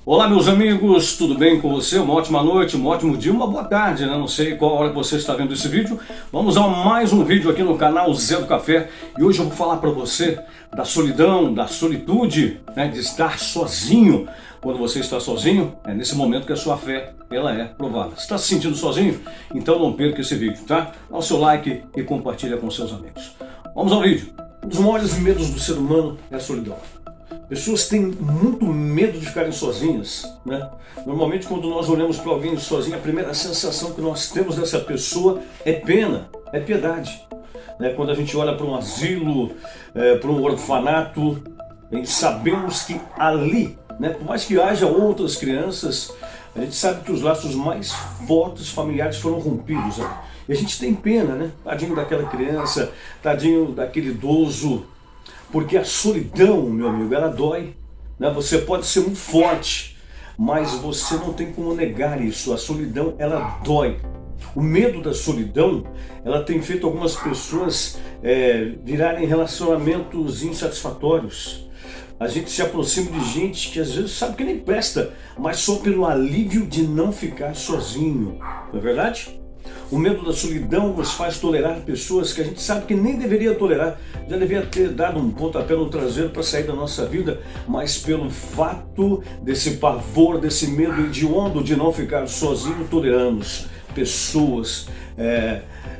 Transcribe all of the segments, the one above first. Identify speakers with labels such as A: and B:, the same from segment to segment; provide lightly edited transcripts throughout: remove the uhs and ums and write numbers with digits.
A: Olá, meus amigos, tudo bem com você? Uma ótima noite, um ótimo dia, uma boa tarde, né? Não sei qual hora que você está vendo esse vídeo. Vamos a mais um vídeo aqui no canal Zé do Café e hoje eu vou falar para você da solidão, da solitude, né? De estar sozinho. Quando você está sozinho, é nesse momento que a sua fé ela é provada. Está se sentindo sozinho? Então não perca esse vídeo, tá? Dá o seu like e compartilha com seus amigos. Vamos ao vídeo. Um dos maiores medos do ser humano é a solidão. Pessoas têm muito medo de ficarem sozinhas, né? Normalmente quando nós olhamos para alguém sozinho, a primeira sensação que nós temos dessa pessoa é pena, é piedade, né? Quando a gente olha para um asilo, para um orfanato, sabemos que ali, né, por mais que haja outras crianças, a gente sabe que os laços mais fortes familiares foram rompidos ali. E a gente tem pena, né? Tadinho daquela criança, tadinho daquele idoso. Porque a solidão, meu amigo, ela dói, né? Você pode ser muito forte, mas você não tem como negar isso. A solidão, ela dói. O medo da solidão, ela tem feito algumas pessoas virarem relacionamentos insatisfatórios. A gente se aproxima de gente que às vezes sabe que nem presta, mas só pelo alívio de não ficar sozinho. Não é verdade? O medo da solidão nos faz tolerar pessoas que a gente sabe que nem deveria tolerar. Já devia ter dado um pontapé no traseiro para sair da nossa vida, mas pelo fato desse pavor, desse medo hediondo de não ficar sozinho, toleramos pessoas,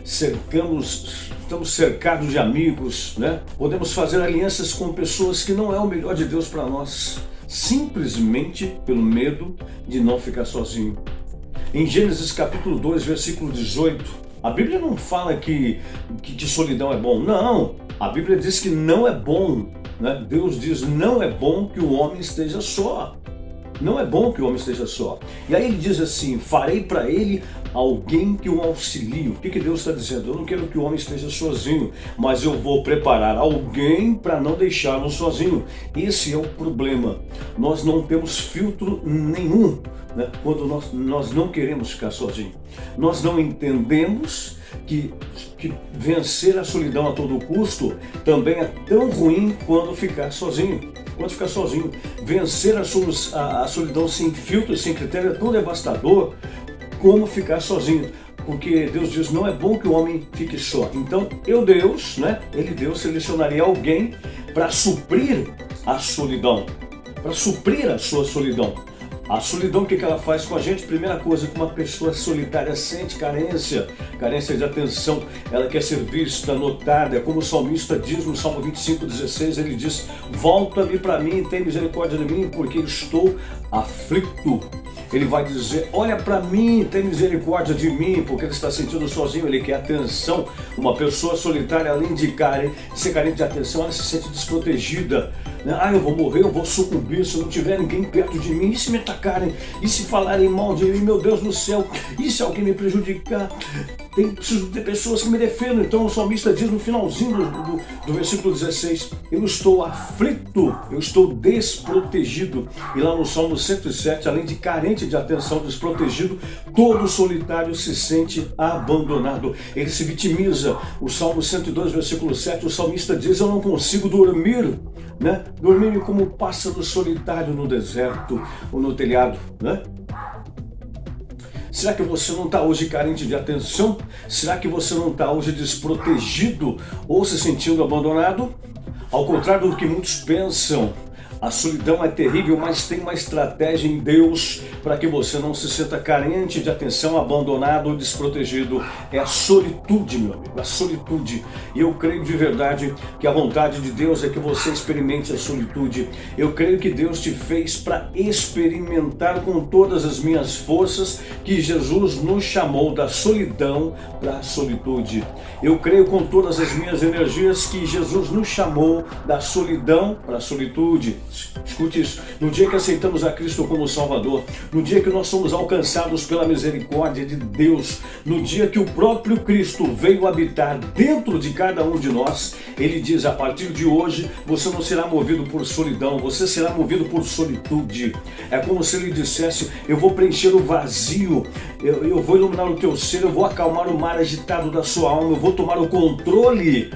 A: estamos cercados de amigos, né? Podemos fazer alianças com pessoas que não é o melhor de Deus para nós, simplesmente pelo medo de não ficar sozinho. Em Gênesis capítulo 2, versículo 18, a Bíblia não fala que solidão é bom. Não, a Bíblia diz que não é bom, né? Deus diz, não é bom que o homem esteja só. Não é bom que o homem esteja só. E aí ele diz assim, farei para ele alguém que o auxilie. O que Deus está dizendo? Eu não quero que o homem esteja sozinho, mas eu vou preparar alguém para não deixá-lo sozinho. Esse é o problema. Nós não temos filtro nenhum, né? Quando nós não queremos ficar sozinhos. Nós não entendemos que vencer a solidão a todo custo também é tão ruim quanto ficar sozinho. Quando ficar sozinho, vencer a solidão sem filtro, sem critério é tão devastador como ficar sozinho. Porque Deus diz, não é bom que o homem fique só. Então, Deus, né? Deus selecionaria alguém para suprir a solidão, para suprir a sua solidão. A solidão, o que ela faz com a gente? Primeira coisa, que uma pessoa solitária sente carência de atenção, ela quer ser vista, notada. É como o salmista diz no Salmo 25:16, ele diz, volta-me para mim, tem misericórdia de mim, porque estou aflito. Ele vai dizer, olha para mim, tem misericórdia de mim, porque ele está sentindo sozinho, ele quer atenção. Uma pessoa solitária, além de ser carente de atenção, ela se sente desprotegida. Ah, eu vou morrer, eu vou sucumbir se não tiver ninguém perto de mim. E se me atacarem? E se falarem mal de mim? Meu Deus do céu! E se alguém me prejudicar? Preciso ter pessoas que me defendam. Então o salmista diz no finalzinho do versículo 16, eu estou aflito, eu estou desprotegido. E lá no Salmo 107, além de carente de atenção, desprotegido, todo solitário se sente abandonado. Ele se vitimiza. O Salmo 102, versículo 7, o salmista diz, eu não consigo dormir, né? Dormir como um pássaro solitário no deserto ou no telhado, né? Será que você não está hoje carente de atenção? Será que você não está hoje desprotegido ou se sentindo abandonado? Ao contrário do que muitos pensam, a solidão é terrível, mas tem uma estratégia em Deus para que você não se sinta carente de atenção, abandonado ou desprotegido. É a solitude, meu amigo, a solitude. E eu creio de verdade que a vontade de Deus é que você experimente a solitude. Eu creio que Deus te fez para experimentar com todas as minhas forças que Jesus nos chamou da solidão para a solitude. Eu creio com todas as minhas energias que Jesus nos chamou da solidão para a solitude. Escute isso, no dia que aceitamos a Cristo como Salvador, no dia que nós somos alcançados pela misericórdia de Deus, no dia que o próprio Cristo veio habitar dentro de cada um de nós, ele diz, a partir de hoje, você não será movido por solidão, você será movido por solitude. É como se ele dissesse, eu vou preencher o vazio, eu vou iluminar o teu ser, eu vou acalmar o mar agitado da sua alma, eu vou tomar o controle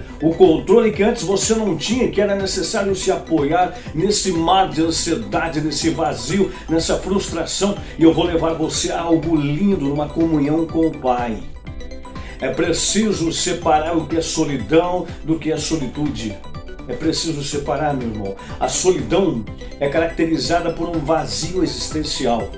A: que antes você não tinha, que era necessário se apoiar nesse nesse mar de ansiedade, nesse vazio, nessa frustração, e eu vou levar você a algo lindo, numa comunhão com o Pai. É preciso separar o que é solidão do que é solitude. É preciso separar, meu irmão. A solidão é caracterizada por um vazio existencial.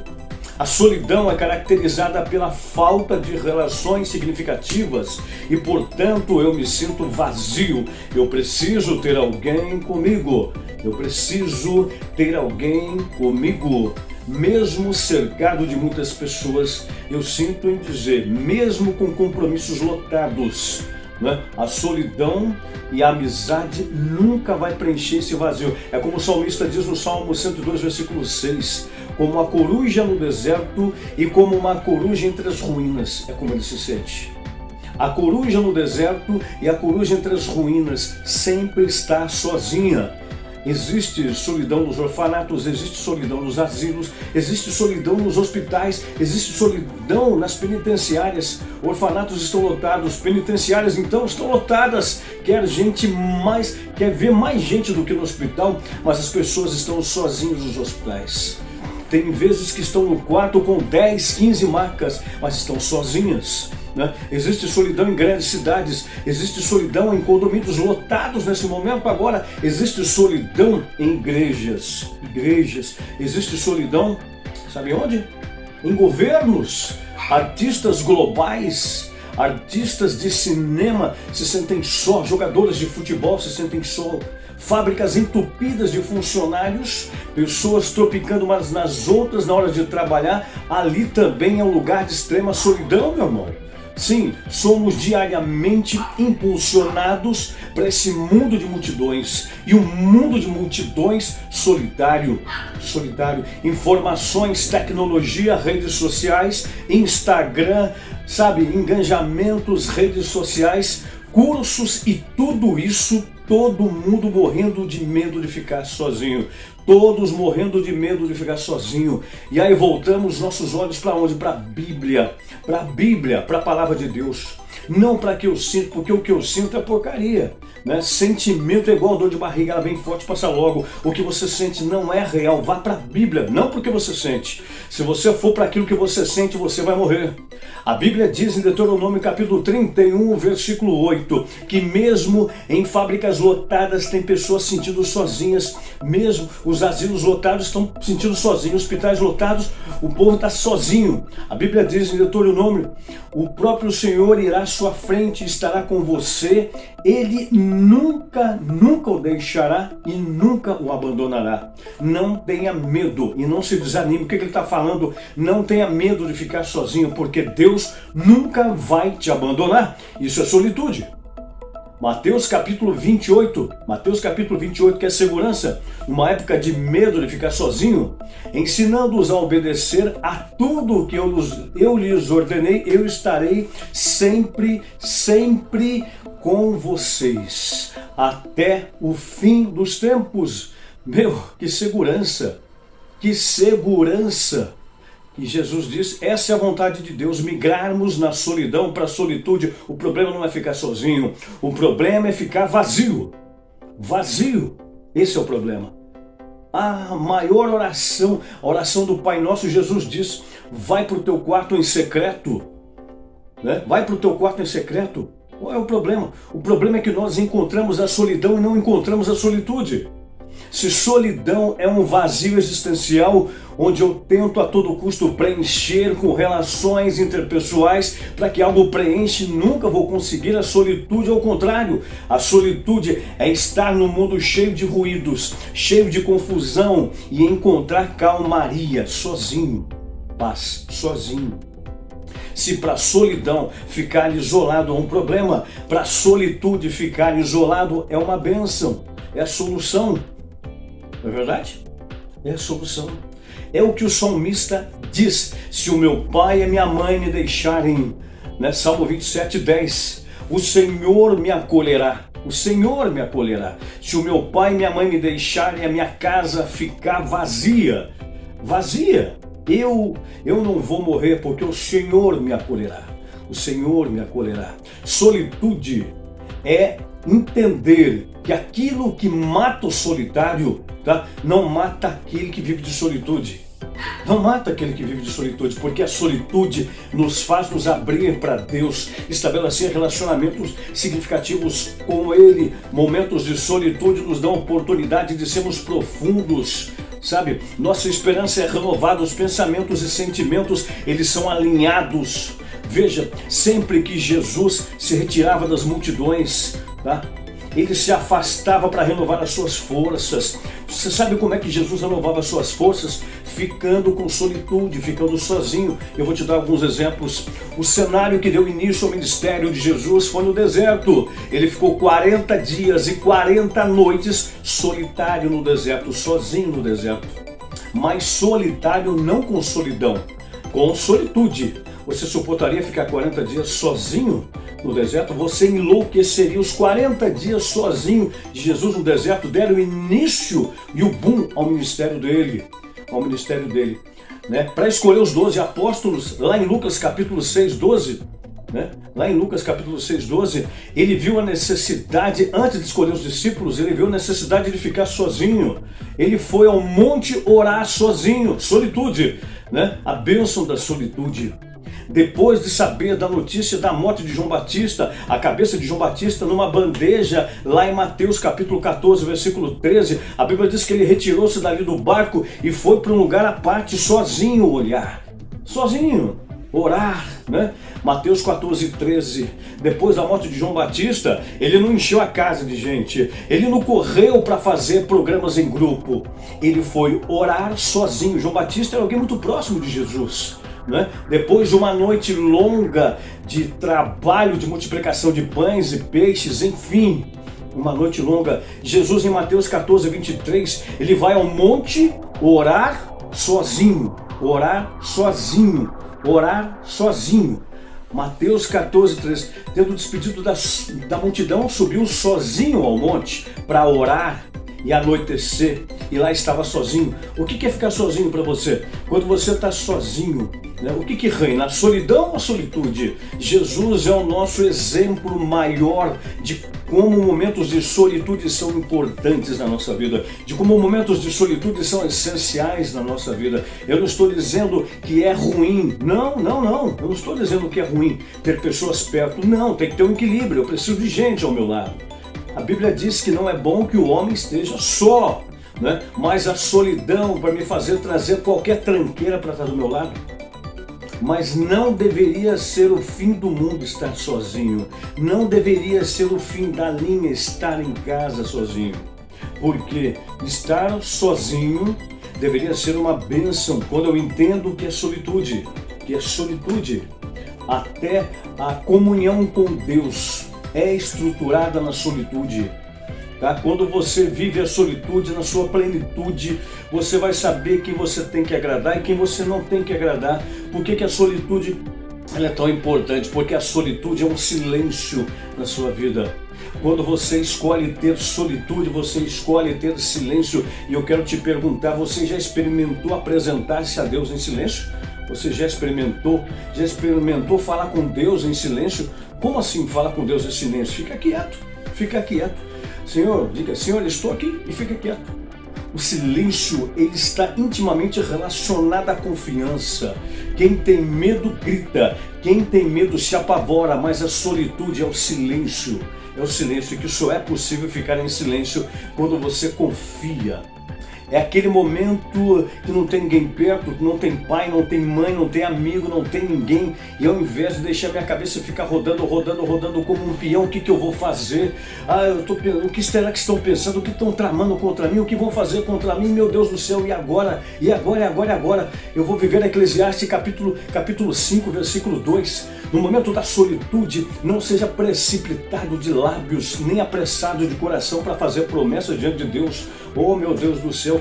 A: A solidão é caracterizada pela falta de relações significativas e, portanto, eu me sinto vazio. Eu preciso ter alguém comigo. Eu preciso ter alguém comigo. Mesmo cercado de muitas pessoas, eu sinto em dizer, mesmo com compromissos lotados, né? A solidão e a amizade nunca vai preencher esse vazio. É como o salmista diz no Salmo 102, versículo 6, como a coruja no deserto e como uma coruja entre as ruínas, é como ele se sente. A coruja no deserto e a coruja entre as ruínas sempre está sozinha. Existe solidão nos orfanatos, existe solidão nos asilos, existe solidão nos hospitais, existe solidão nas penitenciárias. Orfanatos estão lotados, penitenciárias então estão lotadas. Quer ver mais gente do que no hospital, mas as pessoas estão sozinhas nos hospitais. Tem vezes que estão no quarto com 10, 15 macas, mas estão sozinhas. Né? Existe solidão em grandes cidades, existe solidão em condomínios lotados nesse momento. Agora, existe solidão em igrejas, existe solidão, sabe onde? Em governos, artistas globais, artistas de cinema se sentem só, jogadores de futebol se sentem só, fábricas entupidas de funcionários, pessoas tropicando umas nas outras na hora de trabalhar. Ali também é um lugar de extrema solidão, meu irmão. Sim, somos diariamente impulsionados para esse mundo de multidões, e um mundo de multidões solitário. Informações, tecnologia, redes sociais, Instagram, engajamentos, redes sociais, cursos e tudo isso, todo mundo morrendo de medo de ficar sozinho. Todos morrendo de medo de ficar sozinho. E aí voltamos nossos olhos para onde? Para a Bíblia, para a palavra de Deus. Não para que eu sinto, porque o que eu sinto é porcaria. Né? Sentimento é igual dor de barriga, ela vem forte, passa logo. O que você sente não é real. Vá para a Bíblia, não para o que você sente. Se você for para aquilo que você sente, você vai morrer. A Bíblia diz em Deuteronômio capítulo 31, versículo 8, que mesmo em fábricas lotadas tem pessoas sentindo sozinhas, mesmo os asilos lotados estão sentindo sozinhos, hospitais lotados, o povo está sozinho. A Bíblia diz em Deuteronômio, o próprio Senhor irá à sua frente e estará com você, Ele nunca o deixará e nunca o abandonará. Não tenha medo e não se desanime. O que ele está falando? Não tenha medo de ficar sozinho, porque Deus nunca vai te abandonar. Isso é solitude. Mateus capítulo 28, que é segurança, numa época de medo de ficar sozinho, ensinando-os a obedecer a tudo o que eu lhes ordenei, eu estarei sempre com vocês, até o fim dos tempos. Meu, que segurança! E Jesus diz, essa é a vontade de Deus, migrarmos na solidão para a solitude. O problema não é ficar sozinho, o problema é ficar vazio. Esse é o problema. A maior oração, a oração do Pai Nosso, Jesus diz, vai para o teu quarto em secreto. Né? Vai para o teu quarto em secreto. Qual é o problema? O problema é que nós encontramos a solidão e não encontramos a solitude. Se solidão é um vazio existencial, onde eu tento a todo custo preencher com relações interpessoais para que algo preenche, nunca vou conseguir. A solitude, ao contrário, a solitude é estar no mundo cheio de ruídos, cheio de confusão e encontrar calmaria, sozinho, paz, sozinho. Se para a solidão ficar isolado é um problema, para a solitude ficar isolado é uma bênção, é a solução. Não é verdade? É a solução. É o que o salmista diz, se o meu pai e a minha mãe me deixarem, né? Salmo 27, 10, o Senhor me acolherá. O Senhor me acolherá. Se o meu pai e minha mãe me deixarem, a minha casa ficar vazia, eu não vou morrer, porque o Senhor me acolherá. O Senhor me acolherá. Solitude é entender que aquilo que mata o solitário, tá, não mata aquele que vive de solitude. Não mata aquele que vive de solitude, porque a solitude nos faz nos abrir para Deus, estabelecer relacionamentos significativos com Ele. Momentos de solitude nos dão a oportunidade de sermos profundos, sabe? Nossa esperança é renovada, os pensamentos e sentimentos, eles são alinhados. Veja, sempre que Jesus se retirava das multidões, tá? Ele se afastava para renovar as suas forças. Você sabe como é que Jesus renovava as suas forças? Ficando com solitude, ficando sozinho. Eu vou te dar alguns exemplos. O cenário que deu início ao ministério de Jesus foi no deserto. Ele ficou 40 dias e 40 noites solitário no deserto, sozinho no deserto. Mas solitário não com solidão, com solitude. Você suportaria ficar 40 dias sozinho no deserto? Você enlouqueceria. Os 40 dias sozinho de Jesus no deserto deram início e o boom ao ministério dele. Né? Para escolher os 12 apóstolos, lá em Lucas capítulo 6, 12, né? Lá em Lucas capítulo 6, 12, ele viu a necessidade, antes de escolher os discípulos, ele viu a necessidade de ficar sozinho. Ele foi ao monte orar sozinho, solitude, né? A bênção da solitude. Depois de saber da notícia da morte de João Batista, a cabeça de João Batista numa bandeja, lá em Mateus capítulo 14, versículo 13, a Bíblia diz que ele retirou-se dali do barco e foi para um lugar à parte, sozinho olhar, sozinho, orar, né? Mateus 14, 13, depois da morte de João Batista, ele não encheu a casa de gente, ele não correu para fazer programas em grupo, ele foi orar sozinho. João Batista era alguém muito próximo de Jesus. Né? Depois de uma noite longa de trabalho, de multiplicação de pães e peixes, enfim, uma noite longa, Jesus em Mateus 14, 23, ele vai ao monte orar sozinho, orar sozinho, orar sozinho. Mateus 14, 13, tendo despedido da multidão, subiu sozinho ao monte para orar e anoitecer, e lá estava sozinho. O que é ficar sozinho para você? Quando você está sozinho, né? O que reina? A solidão ou a solitude? Jesus é o nosso exemplo maior de como momentos de solitude são importantes na nossa vida, de como momentos de solitude são essenciais na nossa vida. Eu não estou dizendo que é ruim, não, eu não estou dizendo que é ruim ter pessoas perto, não, tem que ter um equilíbrio, eu preciso de gente ao meu lado. A Bíblia diz que não é bom que o homem esteja só, né? Mas a solidão para me fazer trazer qualquer tranqueira para estar do meu lado. Mas não deveria ser o fim do mundo estar sozinho. Não deveria ser o fim da linha estar em casa sozinho. Porque estar sozinho deveria ser uma bênção quando eu entendo que é solitude. Até a comunhão com Deus é estruturada na solitude. Tá? Quando você vive a solitude na sua plenitude, você vai saber quem você tem que agradar e quem você não tem que agradar. Por que a solitude ela é tão importante? Porque a solitude é um silêncio na sua vida. Quando você escolhe ter solitude, você escolhe ter silêncio. E eu quero te perguntar, você já experimentou apresentar-se a Deus em silêncio? Você já experimentou falar com Deus em silêncio? Como assim falar com Deus em silêncio? Fica quieto. Senhor, diga, Senhor, estou aqui, e fica quieto. O silêncio, ele está intimamente relacionado à confiança. Quem tem medo grita, quem tem medo se apavora, mas a solitude é o silêncio. É o silêncio, que só é possível ficar em silêncio quando você confia. É aquele momento que não tem ninguém perto, não tem pai, não tem mãe, não tem amigo, não tem ninguém. E ao invés de deixar minha cabeça ficar rodando como um peão, o que eu vou fazer? Eu tô pensando, o que será que estão pensando? O que estão tramando contra mim? O que vão fazer contra mim? Meu Deus do céu, e agora? Eu vou viver Eclesiastes capítulo 5, versículo 2. No momento da solitude, não seja precipitado de lábios, nem apressado de coração para fazer promessas diante de Deus. Oh, meu Deus do céu,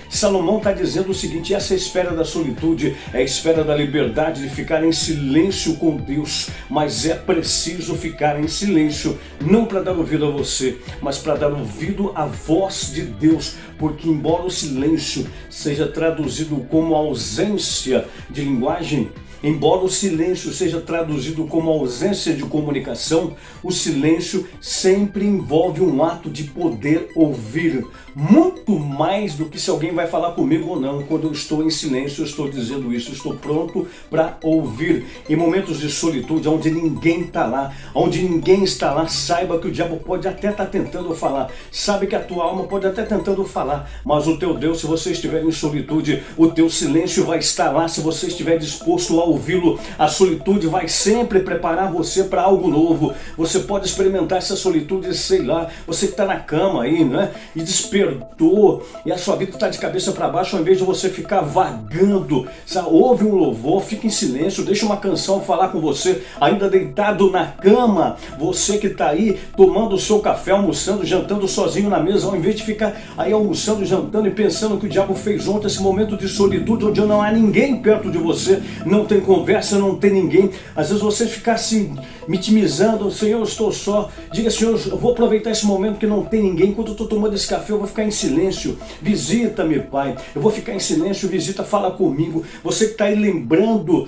A: Salomão está dizendo o seguinte: essa esfera da solitude é a esfera da liberdade de ficar em silêncio com Deus, mas é preciso ficar em silêncio, não para dar ouvido a você, mas para dar ouvido à voz de Deus, porque embora o silêncio seja traduzido como ausência de linguagem, Embora o silêncio seja traduzido como ausência de comunicação, o silêncio sempre envolve um ato de poder ouvir. Muito mais do que se alguém vai falar comigo ou não. Quando eu estou em silêncio, eu estou dizendo isso, eu estou pronto para ouvir. Em momentos de solitude, onde ninguém está lá, onde ninguém está lá, saiba que o diabo pode até estar tentando falar, sabe que a tua alma pode até tentando falar, mas o teu Deus, se você estiver em solitude, o teu silêncio vai estar lá, se você estiver disposto a ouvi-lo. A solitude vai sempre preparar você para algo novo. Você pode experimentar essa solitude, sei lá, você que está na cama aí, né? E despertou, e a sua vida está de cabeça para baixo, ao invés de você ficar vagando, sabe? Ouve um louvor, fica em silêncio, deixa uma canção falar com você, ainda deitado na cama, você que está aí tomando o seu café, almoçando, jantando sozinho na mesa, ao invés de ficar aí almoçando, jantando e pensando que o diabo fez ontem, esse momento de solitude, onde não há ninguém perto de você, não tem conversa, não tem ninguém. Às vezes você fica assim, vitimizando, Senhor, eu estou só. Diga, Senhor, eu vou aproveitar esse momento que não tem ninguém. Quando eu estou tomando esse café, eu vou ficar em silêncio. Visita-me, Pai. Eu vou ficar em silêncio, visita, fala comigo. Você que está aí lembrando,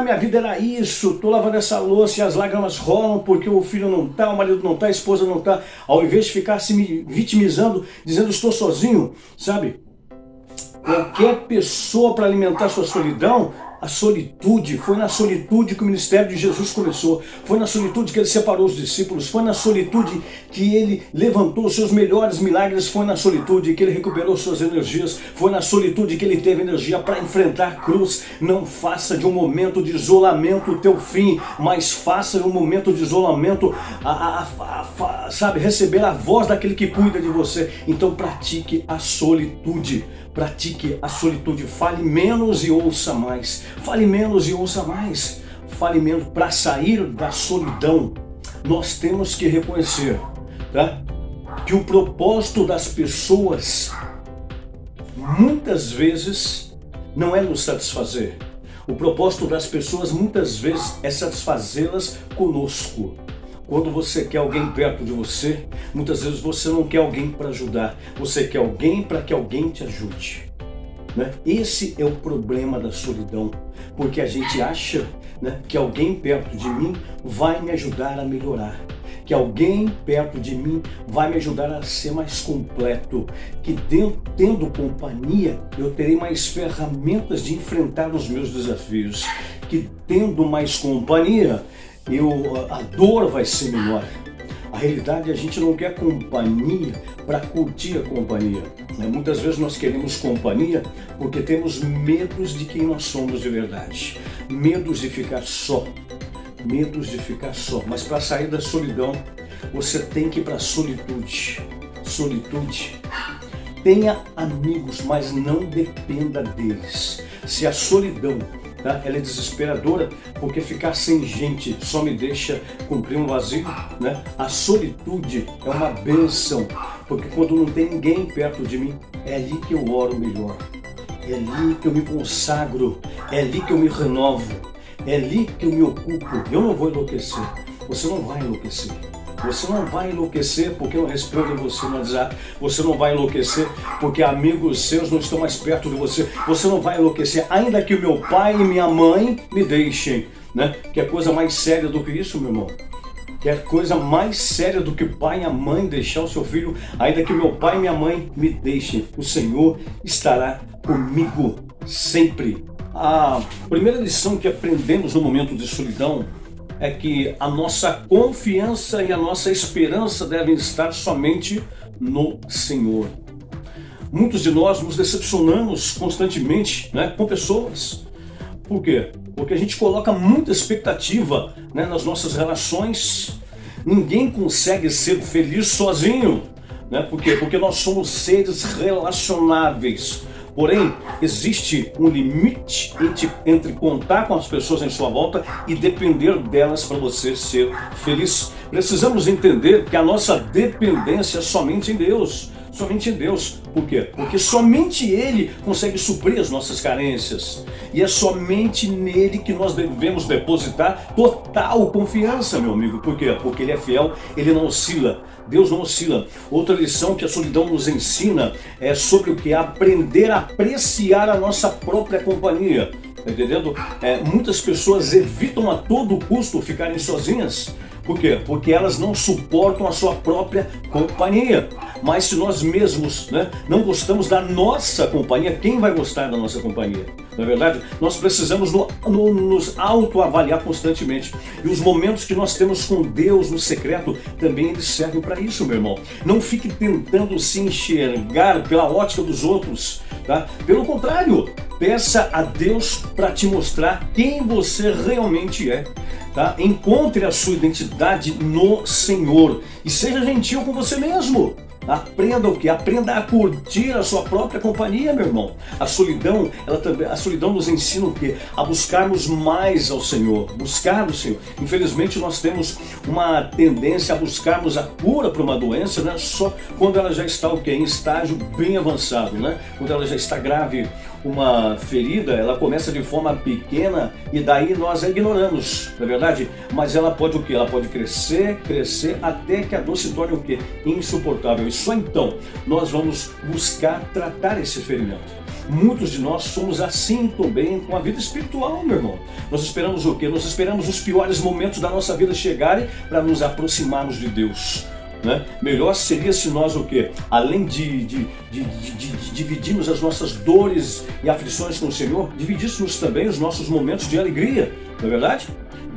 A: minha vida era isso, estou lavando essa louça e as lágrimas rolam porque o filho não está, o marido não está, a esposa não está. Ao invés de ficar se vitimizando, dizendo estou sozinho, sabe? Qualquer pessoa para alimentar sua solidão, a solitude, foi na solitude que o ministério de Jesus começou, foi na solitude que ele separou os discípulos, foi na solitude que ele levantou os seus melhores milagres, foi na solitude que ele recuperou suas energias, foi na solitude que ele teve energia para enfrentar a cruz. Não faça de um momento de isolamento o teu fim, mas faça de um momento de isolamento, sabe, receber a voz daquele que cuida de você. Então pratique a solitude. Pratique a solitude, fale menos e ouça mais. Fale menos e ouça mais. Fale menos. Para sair da solidão, nós temos que reconhecer, tá? Que o propósito das pessoas, muitas vezes, não é nos satisfazer. O propósito das pessoas, muitas vezes, é satisfazê-las conosco. Quando você quer alguém perto de você, muitas vezes você não quer alguém para ajudar, você quer alguém para que alguém te ajude, né? Esse é o problema da solidão, porque a gente acha, né, que alguém perto de mim vai me ajudar a melhorar, que alguém perto de mim vai me ajudar a ser mais completo, que tendo companhia eu terei mais ferramentas de enfrentar os meus desafios, que tendo mais companhia a dor vai ser menor. A realidade, a gente não quer companhia para curtir a companhia, né? Muitas vezes nós queremos companhia porque temos medos de quem nós somos de verdade, medos de ficar só, mas para sair da solidão, você tem que ir para a solitude. Tenha amigos, mas não dependa deles. Se a solidão, tá, ela é desesperadora, porque ficar sem gente só me deixa cumprir um vazio, né? A solitude é uma bênção, porque quando não tem ninguém perto de mim, é ali que eu oro melhor, é ali que eu me consagro, é ali que eu me renovo, é ali que eu me ocupo. Eu não vou enlouquecer, você não vai enlouquecer. Você não vai enlouquecer porque não respondem você no WhatsApp. Você não vai enlouquecer porque amigos seus não estão mais perto de você. Você não vai enlouquecer ainda que o meu pai e minha mãe me deixem, né? Que é coisa mais séria do que isso, meu irmão. Que é coisa mais séria do que o pai e a mãe deixar o seu filho, ainda que o meu pai e minha mãe me deixem. O Senhor estará comigo sempre. A primeira lição que aprendemos no momento de solidão é que a nossa confiança e a nossa esperança devem estar somente no Senhor. Muitos de nós nos decepcionamos constantemente, né, com pessoas. Por quê? Porque a gente coloca muita expectativa, né, nas nossas relações. Ninguém consegue ser feliz sozinho, né? Por quê? Porque nós somos seres relacionáveis. Porém, existe um limite entre contar com as pessoas em sua volta e depender delas para você ser feliz. Precisamos entender que a nossa dependência é somente em Deus. Somente em Deus. Por quê? Porque somente Ele consegue suprir as nossas carências. E é somente nele que nós devemos depositar total confiança, meu amigo. Por quê? Porque Ele é fiel, Ele não oscila. Deus não oscila. Outra lição que a solidão nos ensina é sobre o que? Aprender a apreciar a nossa própria companhia. tá entendendo? Muitas pessoas evitam a todo custo ficarem sozinhas. Por quê? Porque elas não suportam a sua própria companhia. Mas se nós mesmos, né, não gostamos da nossa companhia, quem vai gostar da nossa companhia? Não é verdade? Nós precisamos nos autoavaliar constantemente. E os momentos que nós temos com Deus no secreto, também eles servem para isso, meu irmão. Não fique tentando se enxergar pela ótica dos outros, tá? Pelo contrário, peça a Deus para te mostrar quem você realmente é. Tá? Encontre a sua identidade no Senhor e seja gentil com você mesmo. Aprenda o quê? Aprenda a curtir a sua própria companhia, meu irmão. A solidão nos ensina o quê? A buscarmos mais ao Senhor, buscar o Senhor. Infelizmente nós temos uma tendência a buscarmos a cura para uma doença, né? Só quando ela já está o quê? Em estágio bem avançado, né? Quando ela já está grave. Uma ferida, ela começa de forma pequena e daí nós a ignoramos, não é verdade? Mas ela pode o quê? Ela pode crescer até que a dor se torne o quê? Insuportável. E só então nós vamos buscar tratar esse ferimento. Muitos de nós somos assim também com a vida espiritual, meu irmão. Nós esperamos o quê? Nós esperamos os piores momentos da nossa vida chegarem para nos aproximarmos de Deus. Né? Melhor seria se nós o quê? Além de dividirmos as nossas dores e aflições com o Senhor, dividíssemos também os nossos momentos de alegria, não é verdade?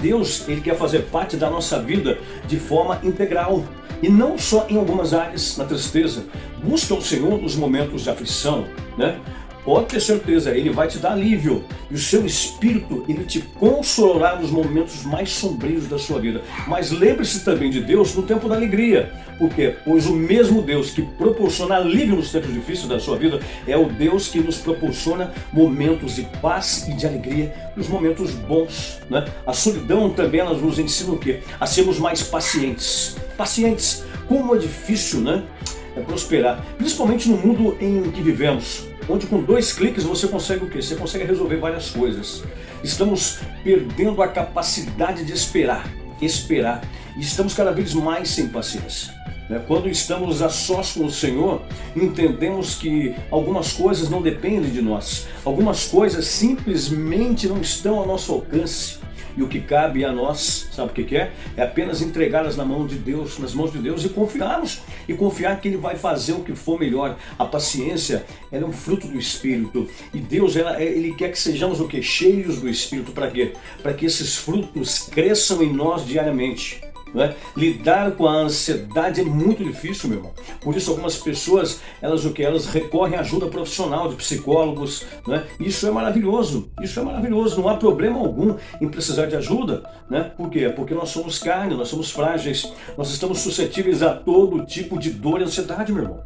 A: Deus, Ele quer fazer parte da nossa vida de forma integral e não só em algumas áreas, na tristeza. Busca o Senhor nos momentos de aflição, né? Pode ter certeza, Ele vai te dar alívio e o seu espírito, Ele te consolará nos momentos mais sombrios da sua vida. Mas lembre-se também de Deus no tempo da alegria. Por quê? Pois o mesmo Deus que proporciona alívio nos tempos difíceis da sua vida é o Deus que nos proporciona momentos de paz e de alegria nos momentos bons, né? A solidão também ela nos ensina o quê? A sermos mais pacientes. Pacientes, como é difícil, né? Prosperar, principalmente no mundo em que vivemos, onde com 2 cliques você consegue o quê? Você consegue resolver várias coisas. Estamos perdendo a capacidade de esperar, e estamos cada vez mais sem paciência. Quando estamos a sós com o Senhor, entendemos que algumas coisas não dependem de nós, algumas coisas simplesmente não estão ao nosso alcance. E o que cabe a nós, sabe o que é? É apenas entregá-las nas mãos de Deus e confiarmos. E confiar que Ele vai fazer o que for melhor. A paciência, ela é um fruto do Espírito. E Deus, Ele quer que sejamos o quê? Cheios do Espírito. Para quê? Para que esses frutos cresçam em nós diariamente. Lidar com a ansiedade é muito difícil, meu irmão. Por isso algumas pessoas, elas recorrem à ajuda profissional de psicólogos, Isso é maravilhoso, não há problema algum em precisar de ajuda, Por quê? Porque nós somos carne, nós somos frágeis, nós estamos suscetíveis a todo tipo de dor e ansiedade, meu irmão.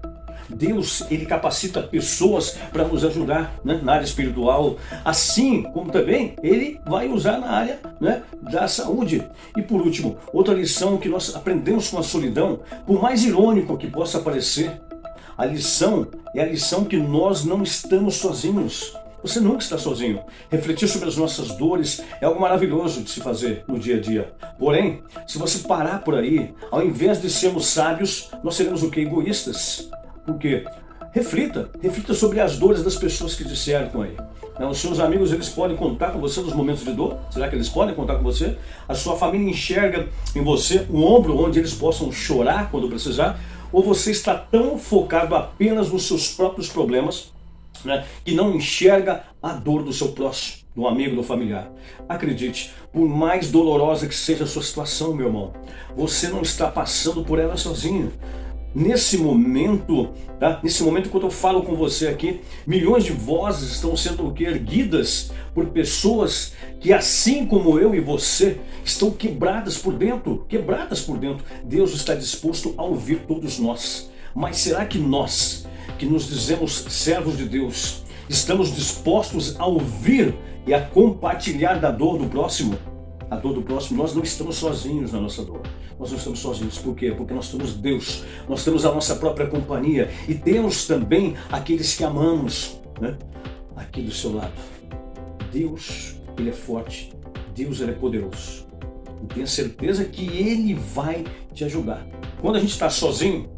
A: Deus, Ele capacita pessoas para nos ajudar, na área espiritual, assim como também Ele vai usar na área, da saúde. E por último, outra lição que nós aprendemos com a solidão, por mais irônico que possa parecer, a lição é a lição que nós não estamos sozinhos. Você nunca está sozinho. Refletir sobre as nossas dores é algo maravilhoso de se fazer no dia a dia. Porém, se você parar por aí, ao invés de sermos sábios, nós seremos o quê? Egoístas. Por quê? Reflita sobre as dores das pessoas que te cercam aí. Os seus amigos, eles podem contar com você nos momentos de dor? Será que eles podem contar com você? A sua família enxerga em você um ombro onde eles possam chorar quando precisar? Ou você está tão focado apenas nos seus próprios problemas, que não enxerga a dor do seu próximo, do amigo, do familiar? Acredite, por mais dolorosa que seja a sua situação, meu irmão, você não está passando por ela sozinho. Nesse momento, enquanto eu falo com você aqui, milhões de vozes estão sendo erguidas por pessoas que, assim como eu e você, estão quebradas por dentro. Deus está disposto a ouvir todos nós. Mas será que nós, que nos dizemos servos de Deus, estamos dispostos a ouvir e a compartilhar da dor do próximo? A dor do próximo, nós não estamos sozinhos na nossa dor. Nós não estamos sozinhos. Por quê? Porque nós temos Deus, nós temos a nossa própria companhia e temos também aqueles que amamos, aqui do seu lado. Deus, Ele é forte, Deus, Ele é poderoso. E tenha certeza que Ele vai te ajudar. Quando a gente está sozinho,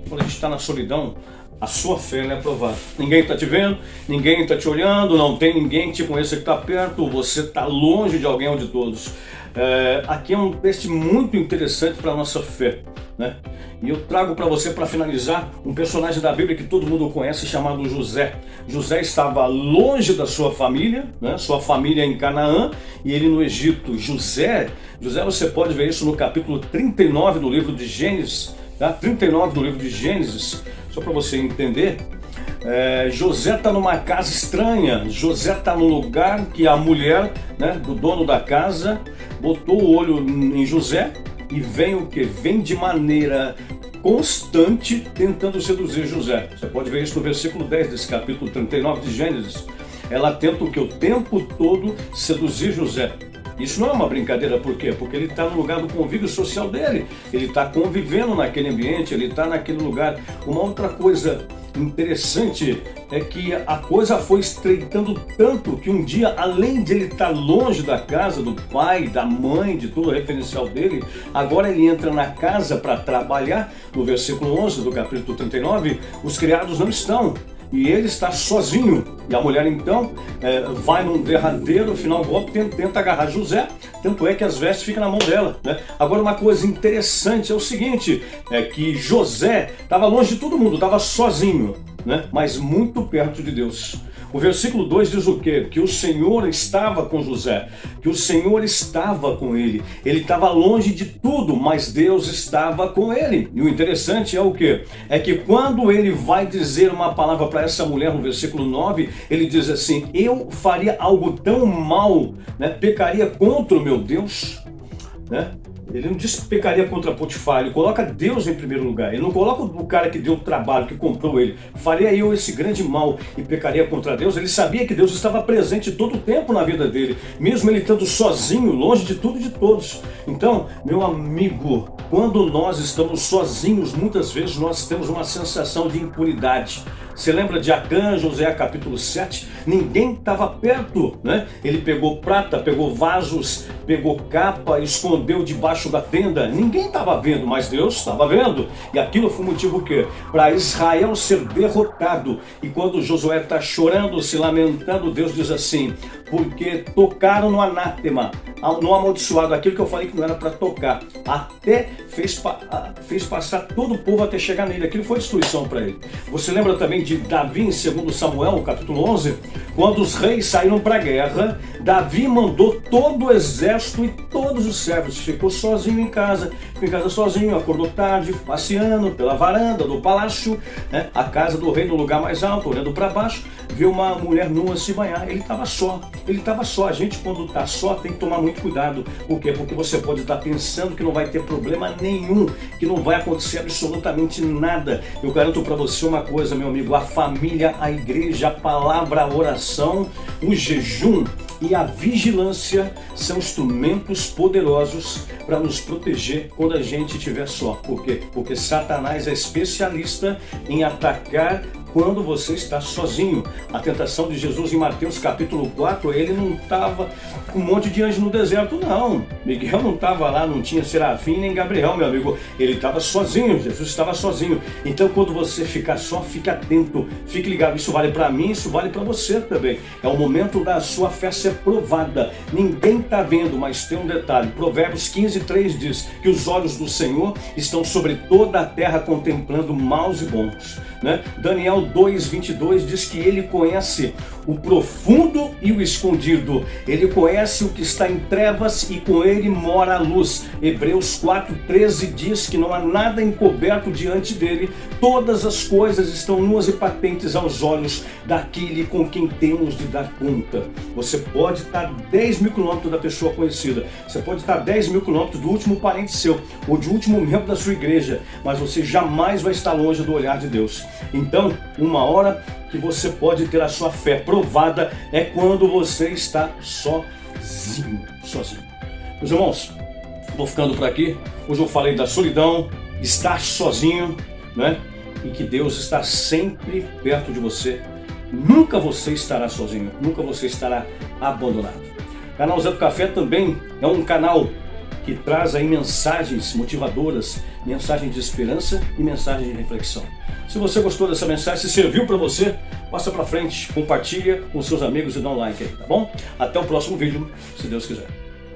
A: quando a gente está na solidão, a sua fé é aprovada. Ninguém está te vendo, ninguém está te olhando, não tem ninguém que te conheça que está perto, você está longe de alguém ou de todos. Aqui é um teste muito interessante para a nossa fé, né? E eu trago para você, para finalizar, um personagem da Bíblia que todo mundo conhece, chamado José. José estava longe da sua família, né? Sua família em Canaã, e ele no Egito. José, você pode ver isso no capítulo 39 do livro de Gênesis, tá? 39 do livro de Gênesis, só para você entender. José está numa casa estranha. José está num lugar que a mulher, né, do dono da casa botou o olho em José e vem o que? Vem de maneira constante tentando seduzir José. Você pode ver isso no versículo 10 desse capítulo 39 de Gênesis. Ela tenta o que? O tempo todo seduzir José. Isso não é uma brincadeira, por quê? Porque ele está no lugar do convívio social dele, ele está convivendo naquele ambiente, ele está naquele lugar. Uma outra coisa interessante é que a coisa foi estreitando tanto que um dia, além de ele estar longe da casa do pai, da mãe, de todo o referencial dele, agora ele entra na casa para trabalhar. No versículo 11 do capítulo 39, os criados não estão. E ele está sozinho. E a mulher então vai num derradeiro, final golpe, tenta agarrar José. Tanto é que as vestes ficam na mão dela, né? Agora uma coisa interessante é o seguinte, é que José estava longe de todo mundo, estava sozinho, né? Mas muito perto de Deus. O versículo 2 diz o quê? Que o Senhor estava com José, que o Senhor estava com ele. Ele estava longe de tudo, mas Deus estava com ele. E o interessante é o quê? É que quando ele vai dizer uma palavra para essa mulher, no versículo 9, ele diz assim, eu faria algo tão mal, né? Pecaria contra o meu Deus, né? Ele não diz que pecaria contra Potifar, ele coloca Deus em primeiro lugar. Ele não coloca o cara que deu o trabalho, que comprou ele. Faria eu esse grande mal e pecaria contra Deus? Ele sabia que Deus estava presente todo o tempo na vida dele, mesmo ele estando sozinho, longe de tudo e de todos. Então, meu amigo, quando nós estamos sozinhos, muitas vezes nós temos uma sensação de impunidade. Você lembra de Acã, Josué capítulo 7? Ninguém estava perto, né? Ele pegou prata, pegou vasos, pegou capa, escondeu debaixo da tenda. Ninguém estava vendo, mas Deus estava vendo. E aquilo foi o motivo o quê? Para Israel ser derrotado. E quando Josué está chorando, se lamentando, Deus diz assim, porque tocaram no anátema, no amaldiçoado, aquilo que eu falei que não era para tocar, até fez passar todo o povo até chegar nele. Aquilo foi destruição para ele. Você lembra também de Davi em 2 Samuel, capítulo 11? Quando os reis saíram para a guerra, Davi mandou todo o exército e todos os servos. Ficou sozinho em casa, ficou em casa sozinho, acordou tarde, passeando pela varanda do palácio, né? A casa do rei no lugar mais alto, olhando para baixo, viu uma mulher nua se banhar. Ele estava só. A gente, quando está só, tem que tomar muito cuidado. Por quê? Porque você pode estar pensando que não vai ter problema nenhum, que não vai acontecer absolutamente nada. Eu garanto para você uma coisa, meu amigo, a família, a igreja, a palavra, a oração, o jejum e a vigilância são instrumentos poderosos para nos proteger quando a gente estiver só. Por quê? Porque Satanás é especialista em atacar quando você está sozinho. A tentação de Jesus em Mateus capítulo 4, ele não estava com um monte de anjo no deserto, não. Miguel não estava lá, não tinha Serafim nem Gabriel, meu amigo. Ele estava sozinho, Jesus estava sozinho. Então, quando você ficar só, fique atento, fique ligado. Isso vale para mim, isso vale para você também. É o momento da sua fé ser provada. Ninguém está vendo, mas tem um detalhe. Provérbios 15:3 diz que os olhos do Senhor estão sobre toda a terra contemplando maus e bons, né? Daniel 2:22 diz que ele conhece o profundo e o escondido. Ele conhece o que está em trevas e com ele mora a luz. Hebreus 4:13 diz que não há nada encoberto diante dele. Todas as coisas estão nuas e patentes aos olhos daquele com quem temos de dar conta. Você pode estar 10 mil quilômetros da pessoa conhecida. Você pode estar 10 mil quilômetros do último parente seu ou de último membro da sua igreja. Mas você jamais vai estar longe do olhar de Deus. Então, uma hora que você pode ter a sua fé provada é quando você está sozinho. Meus irmãos, vou ficando por aqui. Hoje eu falei da solidão, estar sozinho, né? E que Deus está sempre perto de você. Nunca você estará sozinho, nunca você estará abandonado. O canal Zé do Café também é um canal que traz aí mensagens motivadoras, mensagens de esperança e mensagens de reflexão. Se você gostou dessa mensagem, se serviu para você, passa para frente, compartilha com seus amigos e dá um like aí, tá bom? Até o próximo vídeo, se Deus quiser.